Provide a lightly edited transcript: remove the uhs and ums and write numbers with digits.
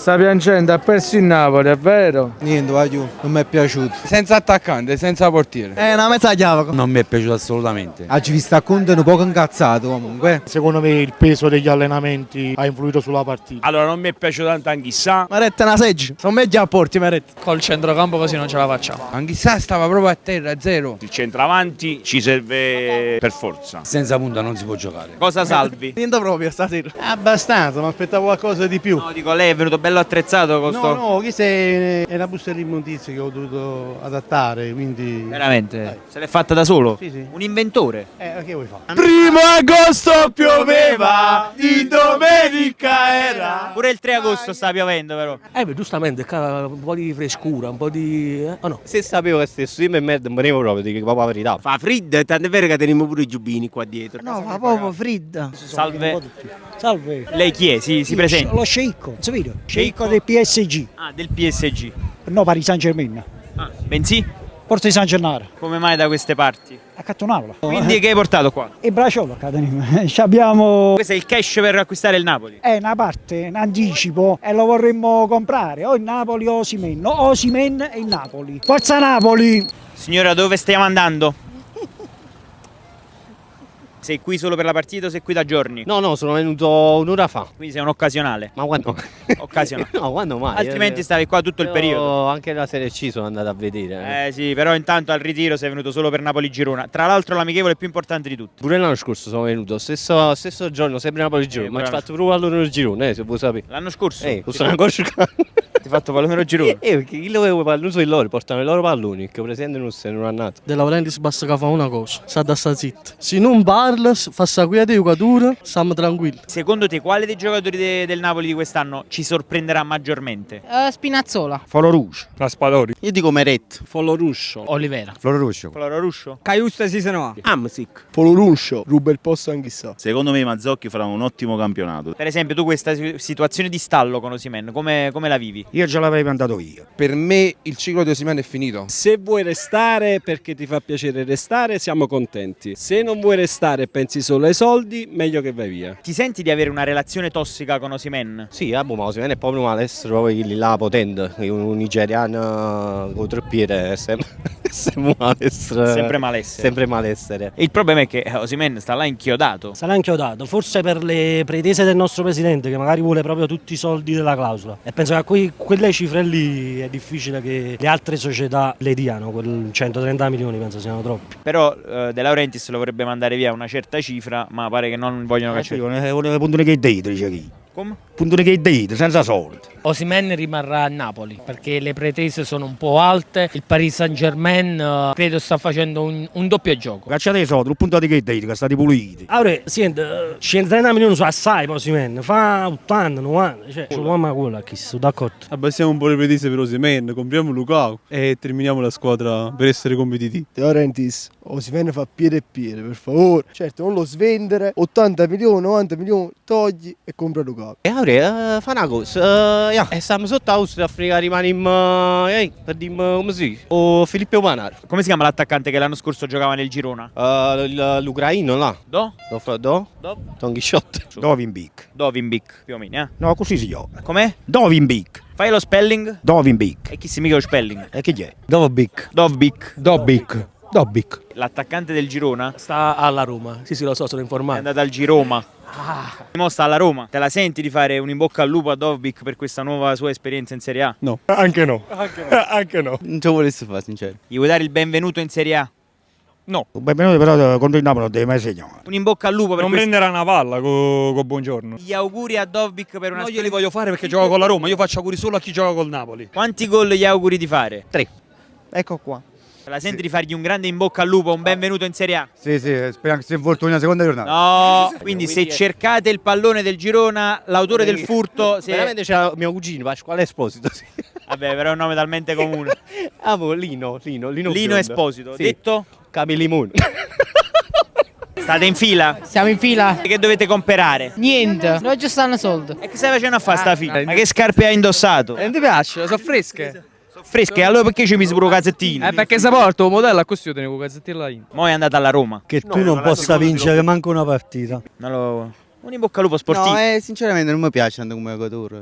sta piangendo, ha perso il Napoli, è vero? Niente, voglio, non mi è piaciuto. Senza attaccante, senza portiere. È una mezza chiave. Non mi è piaciuto assolutamente. Oggi vi sta Conte un po' incazzato comunque. Secondo me il peso degli allenamenti ha influito sulla partita. Allora non mi è piaciuto tanto Anghissà. Maretta è una seggia, sono meglio a porti Maretta. Col centrocampo così non ce la facciamo. Anch'issa stava proprio a terra, zero. Il centravanti ci serve per forza. Senza punta non si può giocare. Cosa salvi? Niente proprio stasera. Abbastanza, mi aspettavo qualcosa di più. No, dico, lei è venuto bello attrezzato con sto... No, questa è una busta di immondizie che ho dovuto adattare, quindi... Veramente? Se l'è fatta da solo? Sì, sì. Un inventore? Che vuoi fare? Primo agosto pioveva, di domenica era. Pure il 3 agosto sta piovendo però. Giustamente, un po' di frescura, un po' di... o no? Se sapevo che stesso io e me non venevo proprio, dico proprio la verità. Fa freddo, tanto è vero che teniamo pure i giubbini qua dietro. No, fa proprio freddo. Salve. Salve. Lei chi è? Si presenta? Lo sceicco, non si vede? Sceicco del PSG, Ah, del PSG. no Paris Saint-Germain. Ah, bensì? Porto di San Gennaro, Come mai da queste parti? a Cattonavola. Quindi che hai portato qua? E Braciolo, ci abbiamo Questo è il cash per acquistare il Napoli. una parte, un anticipo e lo vorremmo comprare o il Napoli o Osimhen, o Osimhen e il Napoli. Forza Napoli! Signora, dove stiamo andando? Sei qui solo per la partita o sei qui da giorni? No, sono venuto un'ora fa. Quindi sei un occasionale. Ma quando? Occasionale. No, quando mai? Altrimenti stavi qua tutto il periodo. Anche la Serie C sono andato a vedere. Sì, però intanto al ritiro sei venuto solo per Napoli-Girona. Tra l'altro l'amichevole più importante di tutti. Pure l'anno scorso sono venuto, stesso giorno, sempre Napoli-Girona. Ma ci ho fatto proprio all'ora del girone, se vuoi sapere. L'anno scorso? Questo è una cosa. Ti hai fatto pallone girone? Perché chi lo vuole pallone sono loro, portano i loro palloni, che presente non se non hanno nato. De Laurentiis basta che fa una cosa, sta da sta zitta. Se non parla, fa sta qui di giocatore, stiamo tranquilli. Secondo te quale dei giocatori del Napoli di quest'anno ci sorprenderà maggiormente? Spinazzola. Folo Rouge. Raspadori. Io dico Meret. Follo Ruscio. Olivera. Floro Ruscio. Floro Ruscio? Caiusta si se no. Amsic. Follo Ruscio, ruba il posto anch'issa. Secondo me Mazzocchi farà un ottimo campionato. Per esempio tu questa situazione di stallo con Osimhen, come la vivi? Io già l'avrei mandato io. Per me il ciclo di Osimhen è finito. Se vuoi restare perché ti fa piacere restare, siamo contenti. Se non vuoi restare e pensi solo ai soldi, meglio che vai via. Ti senti di avere una relazione tossica con Osimhen? Sì, ma Osimhen è proprio un maestro, proprio lì là potente, un nigeriano con tre piedi, è sempre un maestro. Sempre malessere. Sempre malessere. Il problema è che Osimhen sta là inchiodato. Sarà inchiodato, forse per le pretese del nostro presidente che magari vuole proprio tutti i soldi della clausola e penso che a quelle cifre lì è difficile che le altre società le diano, quel 130 milioni penso siano troppi. Però De Laurentiis lo vorrebbe mandare via una certa cifra, ma pare che non vogliono cacciare. Volevo puntare che dite, dice chi. Come? Puntare che dite, senza soldi. Osimhen rimarrà a Napoli perché le pretese sono un po' alte. Il Paris Saint-Germain credo sta facendo un doppio gioco. Cacciate i soldi, non puntate che dite, che state puliti. Allora, senti, 130 milioni sono assai Osimhen, fa 80, 90, cioè ci vuole quella chi sono d'accordo. Abbassiamo un po' le pretese per Osimhen, compriamo Lukaku e terminiamo la squadra per essere competitivi. De Laurentiis, Osimhen fa piede e piede, per favore. Certo, non lo svendere, 80 milioni, 90 milioni, togli e compra Lukaku. E ora fa una cosa, stiamo sotto Austria, Africa rimaniamo, per dire come si dice, o Filippo Manar. Come si chiama l'attaccante che l'anno scorso giocava nel Girona? L'Ucraino là. Do? Do? Don Chisciotte. Dovinbik. Dovinbik, più o meno, eh? No, così si chiama. Com'è? Dovinbik. Fai lo spelling? Dovinbik. E chi si mica lo spelling? E chi è? Dovbik. Dovbik. Dobbik. L'attaccante del Girona Sta alla Roma, sì lo so, sono è informato. andato al Giroma. Mo sta alla Roma. Te la senti di fare un in bocca al lupo a Dovbik per questa nuova sua esperienza in Serie A? No, anche no. Anche no. Non ci volessi fare, sincero. Gli vuoi dare il benvenuto in Serie A? Benvenuto però contro il Napoli non deve mai segnare. Un in bocca al lupo per Non questo. prenderà una palla con buongiorno. Gli auguri a Dovbik per una Non glieli voglio fare perché gioca con la Roma, io faccio auguri solo a chi gioca col Napoli. Quanti gol gli auguri di fare? 3. Ecco qua. Te la senti di fargli un grande in bocca al lupo, un benvenuto in Serie A? Sì, speriamo che si infortuni la seconda giornata. No, quindi se cercate il pallone del Girona, l'autore del furto... Veramente c'era mio cugino, Pasquale Esposito. Sì. Vabbè, però è un nome talmente comune. Lino Lino Esposito. Sì. Detto? Camillimon. State in fila? Siamo in fila? Che dovete comprare? Niente, noi già stanno soldi. E che stai facendo a fare sta fila? Ma che scarpe hai indossato? Non ti piace? Sono fresche. Fresche, allora perché ci misi pure un cazzettino? Perché se porto un modello a questo io tenevo un cazzettino là in. Mo' è andata alla Roma. Che tu non possa vincere manco una partita. Un in bocca al lupo sportivo. No, sinceramente non mi piace andare come giocatore.